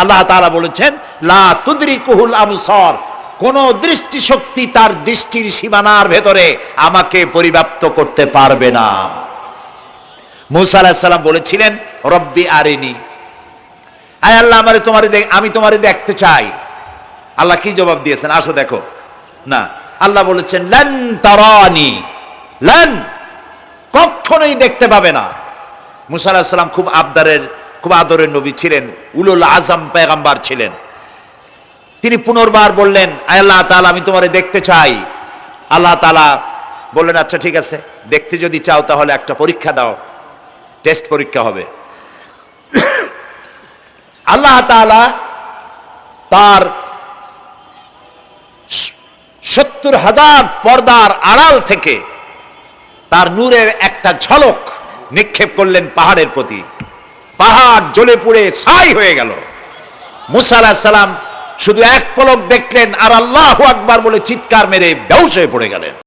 আল্লাহ তাআলা বলেছেন লা তুদরিকুহুল আবসার, কোন দৃষ্টিশক্তি তার দৃষ্টির সীমানার ভেতরে আমাকে পরিব্যাপ্ত করতে পারবে না। মূসা আলাইহিস সালাম বলেছিলেন রব্বি আরিনি, আয় আল্লাহ আমি তোমারে দেখতে চাই। আল্লাহ কি জবাব দিয়েছেন? আসো দেখো না। আল্লাহ বলেছেন লান তারানি, লান, কখনোই দেখতে পাবে না। মূসা আলাইহিস সালাম খুব আদরের নবী ছিলেন, উলুল আজম পয়গম্বর ছিলেন। তিনি পুনর্বার বললেন আয় আল্লাহ তাআলা আমি তোমারে দেখতে চাই। আল্লাহ তাআলা বললেন আচ্ছা ঠিক আছে, দেখতে যদি চাও তাহলে একটা পরীক্ষা দাও, টেস্ট পরীক্ষা হবে। আল্লাহ তাআলা তার 70,000 পর্দার আড়াল থেকে তার নূরের একটা ঝলক নিক্ষেপ করলেন পাহাড়ের প্রতি। পাহাড় জ্বলে পুড়ে ছাই হয়ে গেল। মূসা আলাইহিস সালাম শুধু এক পলক দেখলেন আর আল্লাহু আকবার বলে চিৎকার মেরে বেহুশ হয়ে পড়ে গেলেন।